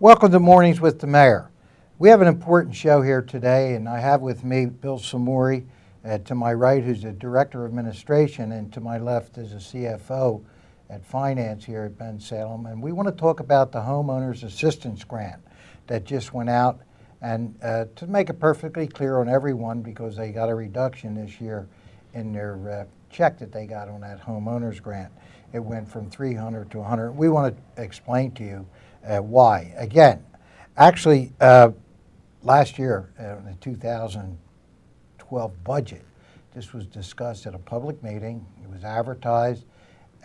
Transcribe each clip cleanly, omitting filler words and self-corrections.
Welcome to Mornings with the Mayor. We have an important show here today, and I have with me Bill Cmorey, to my right, who's the Director of Administration, and to my left is a CFO at Finance here at Ben Salem. And we want to talk about the Homeowners Assistance Grant that just went out. And to make it perfectly clear on everyone, because they got a reduction this year in their check that they got on that homeowners grant. It went from $300 to $100. We want to explain to you why. Again, actually, last year, in the 2012 budget, this was discussed at a public meeting. It was advertised,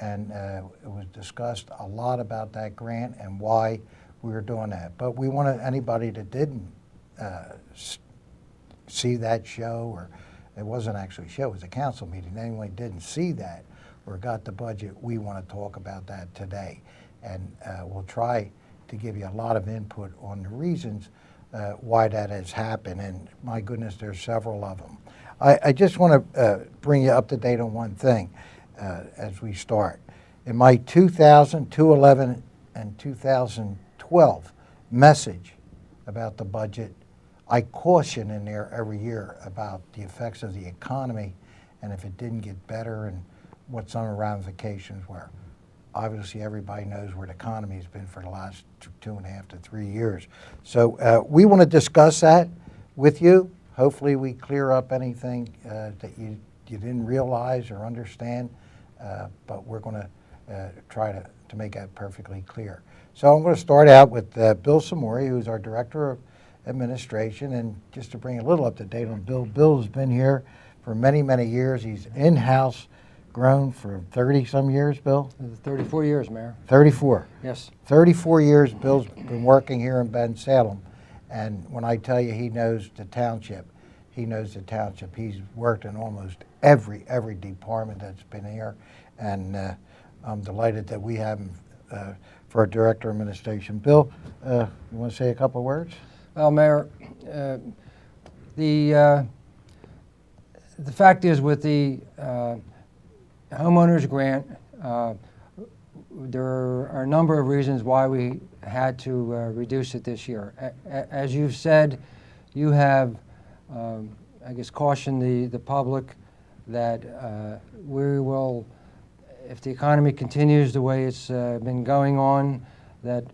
and it was discussed a lot about that grant and why we were doing that. But we wanted anybody that didn't see that show, or it wasn't actually a show, it was a council meeting, anyone didn't see that or got the budget, we want to talk about that today. And we'll try to give you a lot of input on the reasons why that has happened. And my goodness, there's several of them. I just want to bring you up to date on one thing as we start. In my 2000, 2011, and 2012 message about the budget, I caution in there every year about the effects of the economy and if it didn't get better and what some of the ramifications were. Obviously, everybody knows where the economy has been for the last 2.5 to 3 years. So we want to discuss that with you. Hopefully, we clear up anything that you didn't realize or understand, but we're going to try to make that perfectly clear. So I'm going to start out with Bill Cmorey, who's our Director of Administration, and just to bring a little up to date on Bill. Bill's been here for many, many years. He's in-house grown for 30-some years, Bill? 34 years, Mayor. 34. Yes. 34 years Bill's been working here in Ben Salem, and when I tell you he knows the township, he knows the township. He's worked in almost every department that's been here, and I'm delighted that we have him for our Director of Administration. Bill, you want to say a couple of words? Well, Mayor, the fact is with the homeowners grant, there are a number of reasons why we had to reduce it this year. As you've said, you have, I guess, cautioned the public that we will, if the economy continues the way it's been going on, that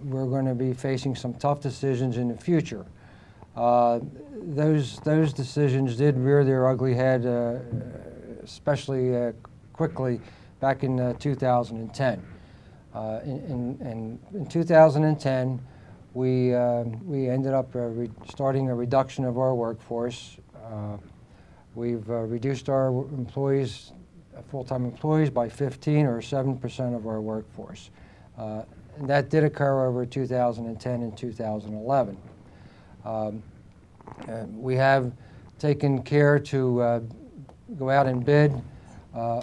we're going to be facing some tough decisions in the future. Those decisions did rear their ugly head, especially quickly back in 2010. In 2010, we ended up starting a reduction of our workforce. We've reduced our employees, full-time employees, by 15 or 7% of our workforce. And that did occur over 2010 and 2011. We have taken care to go out and bid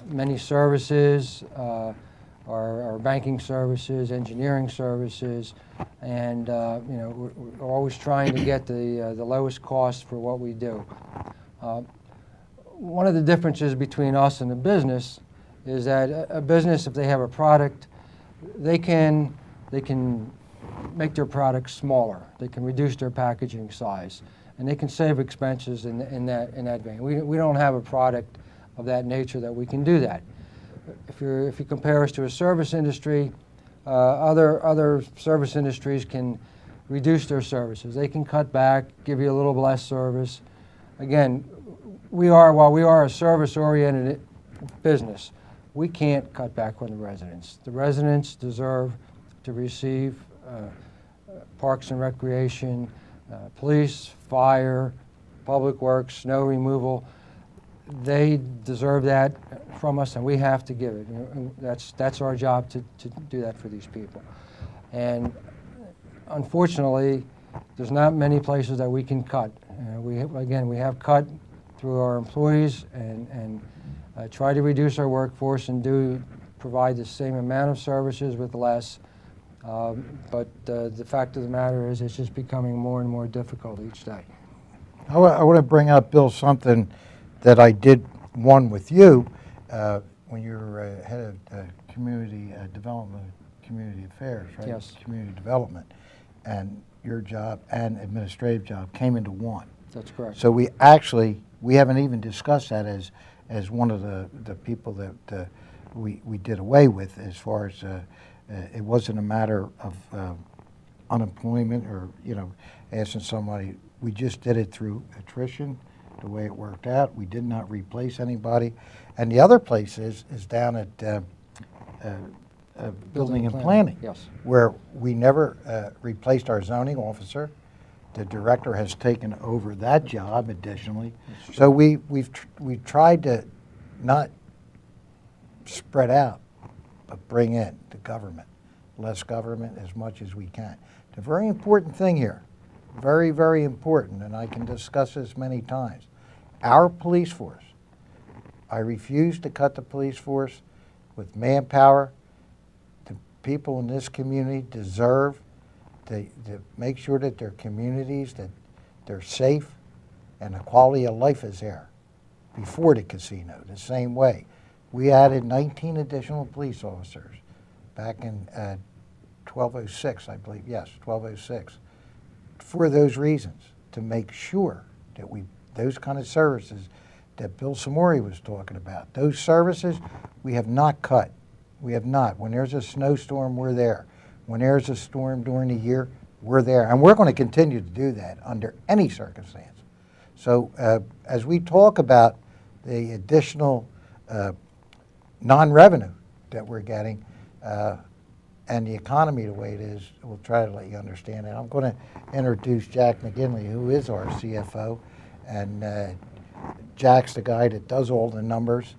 many services, our banking services, engineering services, and we're always trying to get the lowest cost for what we do. One of the differences between us and a business is that a business, if they have a product, they can make their product smaller. They can reduce their packaging size, and they can save expenses in that vein. We don't have a product of that nature that we can do that. If you compare us to a service industry, other service industries can reduce their services. They can cut back, give you a little less service. Again, while we are a service-oriented business, we can't cut back on the residents. The residents deserve to receive parks and recreation, police, fire, public works, snow removal. They deserve that from us, and we have to give it. That's our job to do that for these people. And unfortunately, there's not many places that we can cut. We have cut through our employees and try to reduce our workforce and provide the same amount of services with less. But the fact of the matter is it's just becoming more and more difficult each day. I want to bring up, Bill, something that I did one with you when you were head of community development, community affairs, right? Yes. Community development. and your job and administrative job came into one. That's correct. So we haven't even discussed that as one of the people that we did away with, as far as it wasn't a matter of unemployment or, asking somebody. We just did it through attrition, the way it worked out. We did not replace anybody. And the other place is down at building and planning, Yes. where we never replaced our zoning officer. The director has taken over that job additionally. So we've tried to not spread out, but bring in the government, less government as much as we can. The very important thing here, very, very important, and I can discuss this many times, our police force. I refuse to cut the police force with manpower. The people in this community deserve to make sure that their communities, that they're safe and the quality of life is there before the casino. The same way, we added 19 additional police officers back in 1206, I believe, yes, 1206, for those reasons, to make sure that those kind of services that Bill Cmorey was talking about, those services we have not cut. We have not. When there's a snowstorm, we're there. When there's a storm during the year, we're there. And we're going to continue to do that under any circumstance. So as we talk about the additional non-revenue that we're getting and the economy the way it is, we'll try to let you understand it. I'm going to introduce Jack McGinley, who is our CFO. And Jack's the guy that does all the numbers.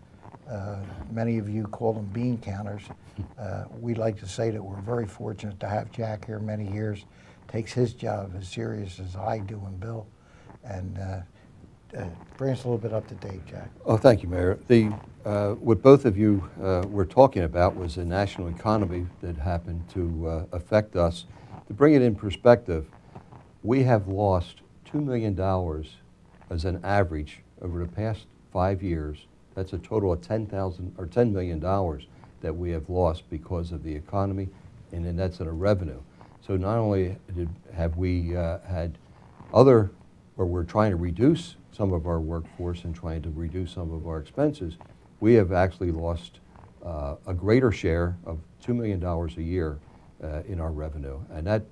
Many of you call them bean counters. We like to say that we're very fortunate to have Jack here many years. Takes his job as serious as I do and Bill. And bring us a little bit up to date, Jack. Oh, thank you, Mayor. What both of you were talking about was the national economy that happened to affect us. To bring it in perspective, we have lost $2 million as an average over the past 5 years. That's a total of $10 million that we have lost because of the economy, and then that's in a revenue. So not only have we had we're trying to reduce some of our workforce and trying to reduce some of our expenses, we have actually lost a greater share of $2 million a year in our revenue. And that,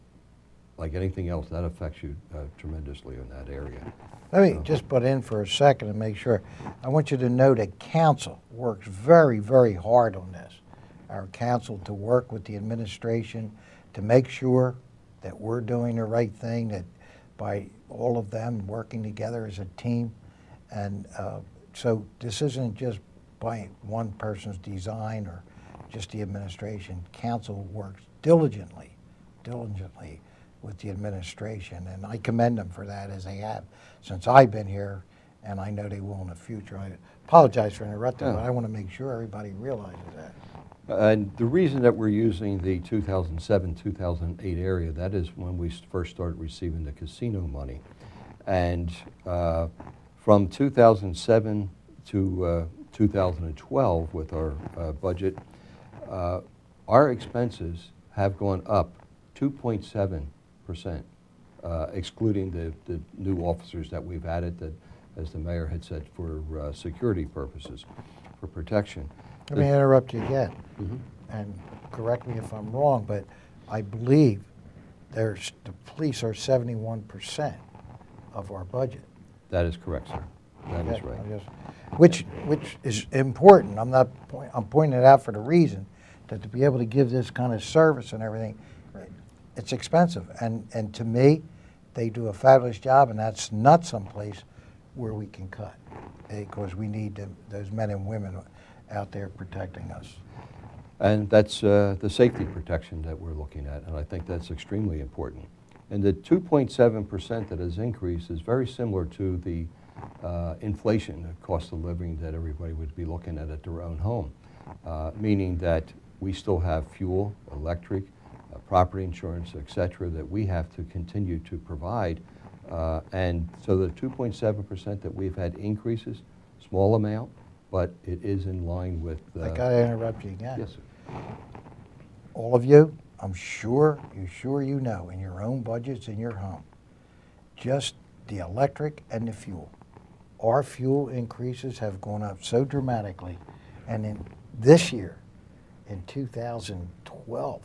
like anything else, that affects you tremendously in that area. Let me just butt in for a second and make sure. I want you to know that council works very, very hard on this. Our council to work with the administration to make sure that we're doing the right thing, that by all of them working together as a team. And so this isn't just by one person's design or just the administration. Council works diligently with the administration, and I commend them for that, as they have since I've been here, and I know they will in the future. I apologize for interrupting, but I want to make sure everybody realizes that. And the reason that we're using the 2007-2008 area, that is when we first started receiving the casino money. And from 2007 to 2012 with our budget, our expenses have gone up 2.7%, excluding the new officers that we've added, that, as the mayor had said, for security purposes, for protection. Let me interrupt you again, and correct me if I'm wrong, but I believe the police are 71% of our budget. That is correct, sir. That is right. Which is important. I'm pointing it out for the reason that to be able to give this kind of service and everything, it's expensive. And to me, they do a fabulous job, and that's not someplace where we can cut, because we need those men and women out there protecting us. And that's the safety protection that we're looking at, and I think that's extremely important. And the 2.7% that has increased is very similar to the inflation, the cost of living that everybody would be looking at their own home, meaning that we still have fuel, electric, property insurance, et cetera, that we have to continue to provide. And so the 2.7% that we've had increases, small amount, but it is in line with... I got to interrupt you again. Yes, sir. All of you, I'm sure you know in your own budgets in your home, just the electric and the fuel. Our fuel increases have gone up so dramatically, and in this year, in 2012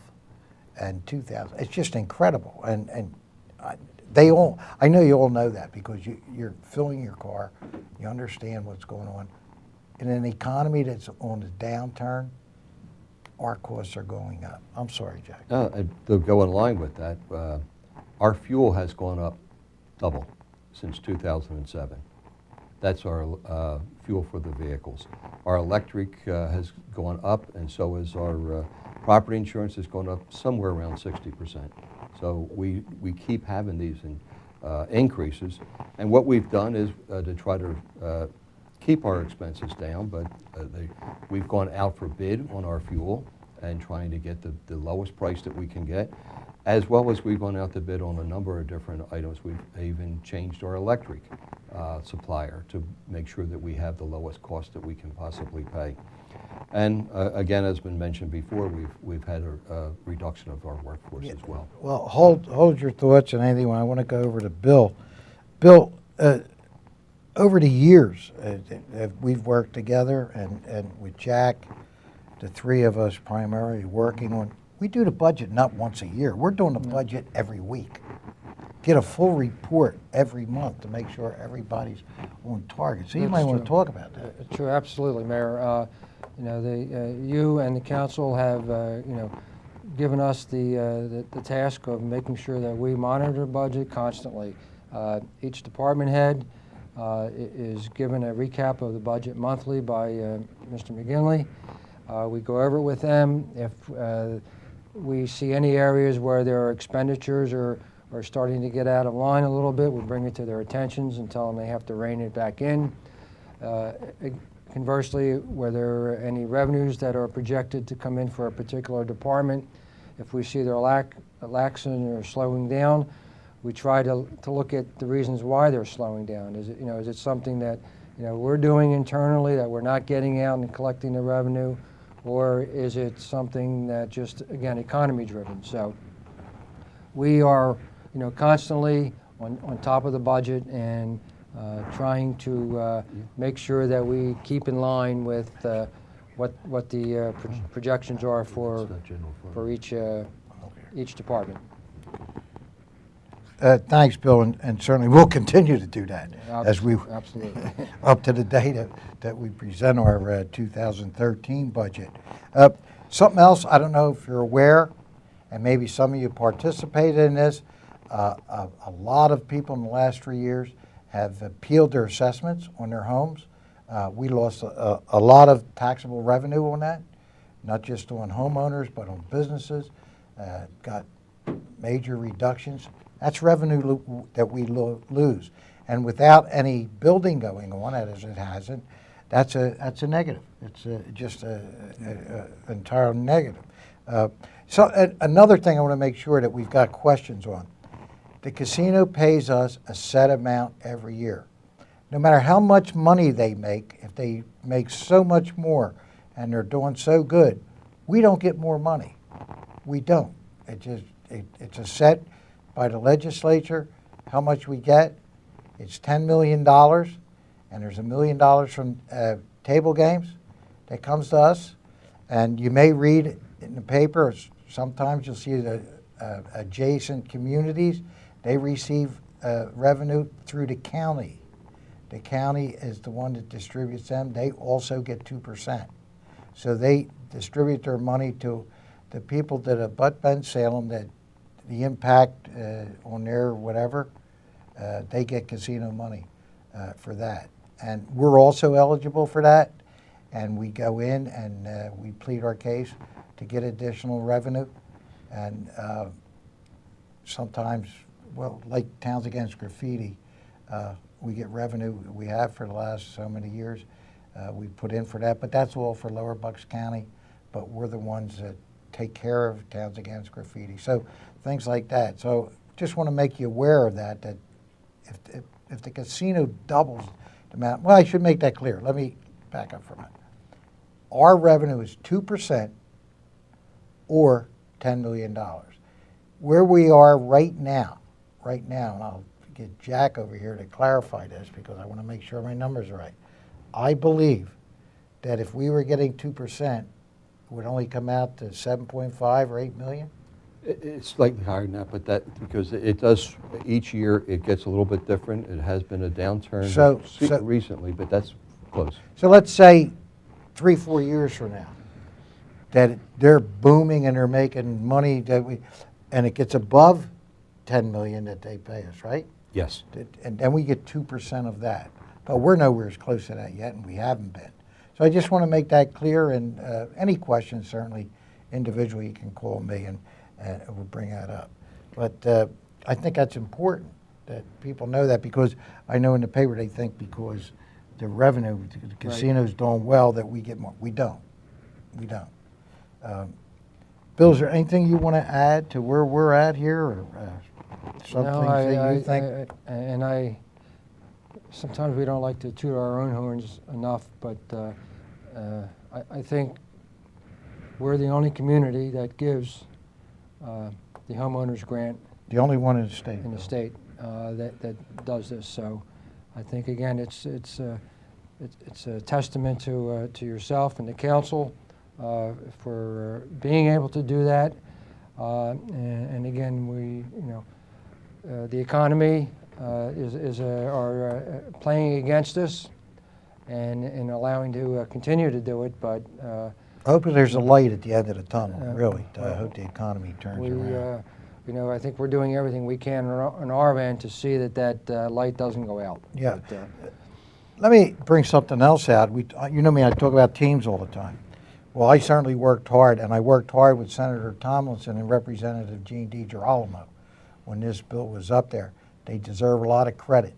and 2000, it's just incredible. And I know you all know that because you're filling your car, you understand what's going on. In an economy that's on the downturn, our costs are going up. I'm sorry, Jack. To go in line with that, our fuel has gone up double since 2007. That's our fuel for the vehicles. Our electric has gone up, and so has our property insurance has gone up somewhere around 60%. So we keep having these increases, and what we've done is to try to keep our expenses down, but we've gone out for bid on our fuel and trying to get the lowest price that we can get, as well as we've gone out to bid on a number of different items. We've even changed our electric supplier to make sure that we have the lowest cost that we can possibly pay. And again, as been mentioned before, we've had a reduction of our workforce as well. Well, hold your thoughts and anything. I want to go over to Bill. Bill, over the years, we've worked together, and with Jack, the three of us primarily working on, we do the budget not once a year. We're doing the budget every week. Get a full report every month to make sure everybody's on target. So you might want to talk about that. True, absolutely, Mayor. You and the council have, given us the task of making sure that we monitor the budget constantly. Each department head is given a recap of the budget monthly by Mr. McGinley. We go over it with them. If we see any areas where their expenditures are starting to get out of line a little bit, we bring it to their attentions and tell them they have to rein it back in. Conversely, where there are any revenues that are projected to come in for a particular department, if we see they're laxing or slowing down, we try to look at the reasons why they're slowing down. Is it something that we're doing internally that we're not getting out and collecting the revenue, or is it something that just, again, economy driven? So we are constantly on top of the budget and trying to make sure that we keep in line with what the projections are for each department. Thanks, Bill, and certainly we'll continue to do that as we Absolutely. up to the date that we present our 2013 budget. Something else, I don't know if you're aware, and maybe some of you participated in this, a lot of people in the last 3 years have appealed their assessments on their homes. We lost a lot of taxable revenue on that, not just on homeowners, but on businesses. Got major reductions. That's revenue that we lose. And without any building going on, as it hasn't, that's a negative. It's just an entire negative. So another thing I want to make sure that we've got questions on. The casino pays us a set amount every year. No matter how much money they make, if they make so much more and they're doing so good, we don't get more money. We don't. It's a set by the legislature, how much we get. It's $10 million, and there's $1 million from table games that comes to us. And you may read in the paper, sometimes you'll see the adjacent communities, they receive revenue through the county. The county is the one that distributes them. They also get 2%. So they distribute their money to the people that abut Bend Salem, that the impact on their whatever, they get casino money for that. And we're also eligible for that, and we go in and we plead our case to get additional revenue. And sometimes, well, like Towns Against Graffiti, we get revenue we have for the last so many years. We put in for that, but that's all for Lower Bucks County, but we're the ones that take care of Towns Against Graffiti. So things like that. So just want to make you aware of that if the casino doubles the amount, well, I should make that clear. Let me back up for a minute. Our revenue is 2% or $10 million. Where we are right now, and I'll get Jack over here to clarify this because I want to make sure my numbers are right. I believe that if we were getting 2%, it would only come out to 7.5 or 8 million. It's slightly higher than that, but because it does, each year it gets a little bit different. It has been a downturn So- recently, but that's close. So let's say 3-4 years from now, that they're booming and they're making money and it gets above 10 million that they pay us, right? Yes. And then we get 2% of that. But we're nowhere as close to that yet, and we haven't been. So I just want to make that clear, and any questions, certainly, individually, you can call me, and we'll bring that up. But I think that's important, that people know that, because I know in the paper they think because the revenue, the casino's doing well, that we get more. We don't. We don't. Bill, is there anything you want to add to where we're at here, or something that you think? Sometimes we don't like to toot our own horns enough, but I think we're the only community that gives the homeowners grant The only one in the state. in the state that does this. So I think, again, it's a testament to yourself and the council for being able to do that. And again, the economy are playing against us and allowing to continue to do it, but I hope there's a light at the end of the tunnel, really. I hope the economy turns we, around. I think we're doing everything we can on our end to see that light doesn't go out. Yeah. But, Let me bring something else out. You know me, I talk about teams all the time. Well, I certainly worked hard, and I worked hard with Senator Tomlinson and Representative Jean DiGirolamo when this bill was up there. They deserve a lot of credit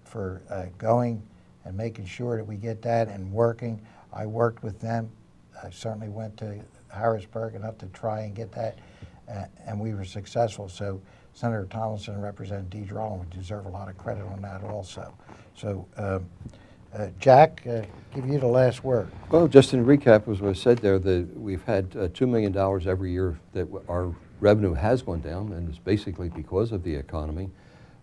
for going and making sure that we get that and working. I worked with them. I certainly went to Harrisburg enough to try and get that, and we were successful. So Senator Tomlinson and Representative DiGirolamo deserve a lot of credit on that also. So Jack, give you the last word. Well, just in recap, as was said there, we've had $2 million every year that our revenue has gone down, and it's basically because of the economy,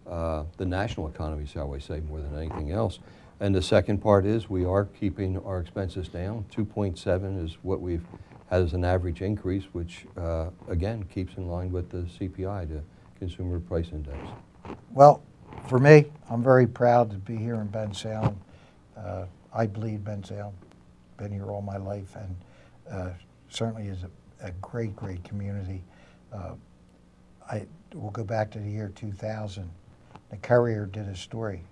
the national economy, shall we say, more than anything else. And the second part is we are keeping our expenses down. 2.7 is what we've had as an average increase, which again keeps in line with the CPI, the Consumer Price Index. Well, for me, I'm very proud to be here in Bensalem. I bleed Bensalem, been here all my life, and certainly is a great, great community. We'll go back to the year 2000. The Courier did a story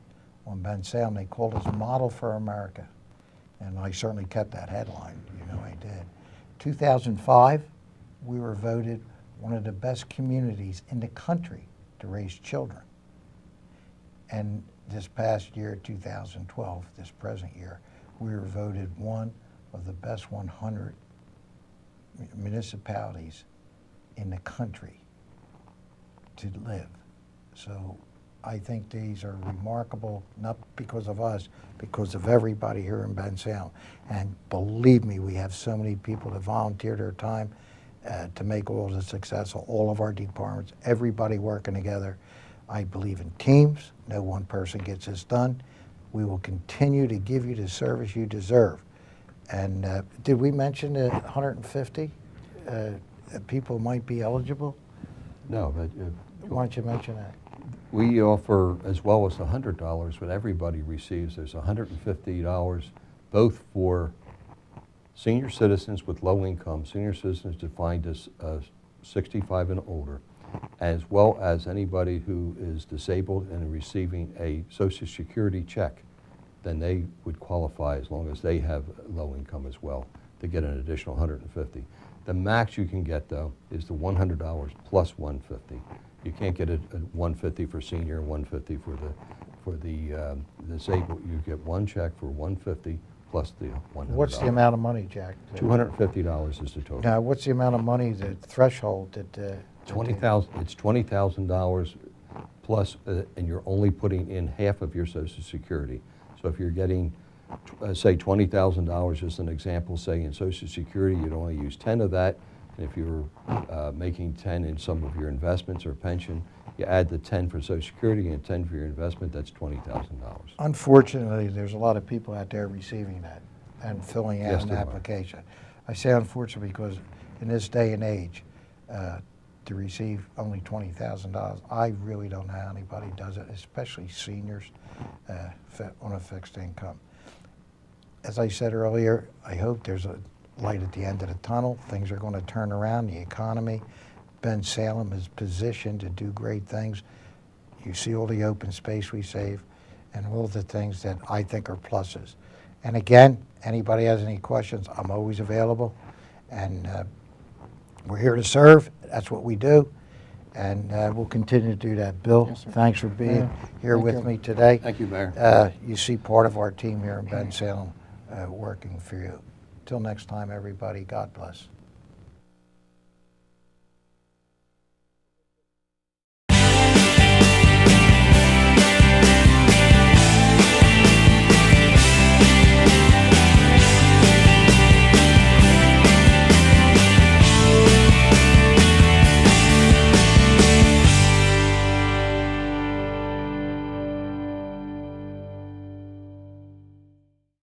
on Bensalem. They called us Model for America, and I certainly kept that headline. I did. 2005, we were voted one of the best communities in the country to raise children. And this past year, 2012, this present year, we were voted one of the best 100 municipalities in the country to live. So I think these are remarkable, not because of us, because of everybody here in Bensalem. And believe me, we have so many people that volunteer their time to make all this successful, all of our departments, everybody working together. I believe in teams. No one person gets this done. We will continue to give you the service you deserve. And did we mention that 150 people might be eligible? No, but Why don't you mention that? we offer, as well as $100, what everybody receives. There's $150 both for senior citizens with low income, senior citizens defined as 65 and older, as well as anybody who is disabled and receiving a Social Security check. Then they would qualify, as long as they have low income as well, to get an additional $150. The max you can get, though, is the $100 plus $150. You can't get a $150 for senior and $150 for the disabled. You get one check for $150 plus the $100. What's the amount of money, Jack? $250 is the total. Now, what's the amount of money, the threshold that? $20,000. It's $20,000 plus, and you're only putting in half of your Social Security. So if you're getting, say, $20,000 as an example, say in Social Security, you'd only use 10 of that. And if you're making 10 in some of your investments or pension, you add the 10 for Social Security and 10 for your investment, that's $20,000. Unfortunately, there's a lot of people out there receiving that and filling out Yes, an there are. application. I say unfortunately because in this day and age, to receive only $20,000, I really don't know how anybody does it, especially seniors on a fixed income. As I said earlier, I hope there's a light at the end of the tunnel. Things are going to turn around, the economy. Ben Salem is positioned to do great things. You see all the open space we save and all the things that I think are pluses. And again, anybody has any questions, I'm always available. And we're here to serve. That's what we do. And we'll continue to do that. Bill, Yes, sir. thanks for being Yeah, here thank with you. me today. Thank you, Mayor. You see part of our team here in Ben Salem working for you. Till next time, everybody, God bless.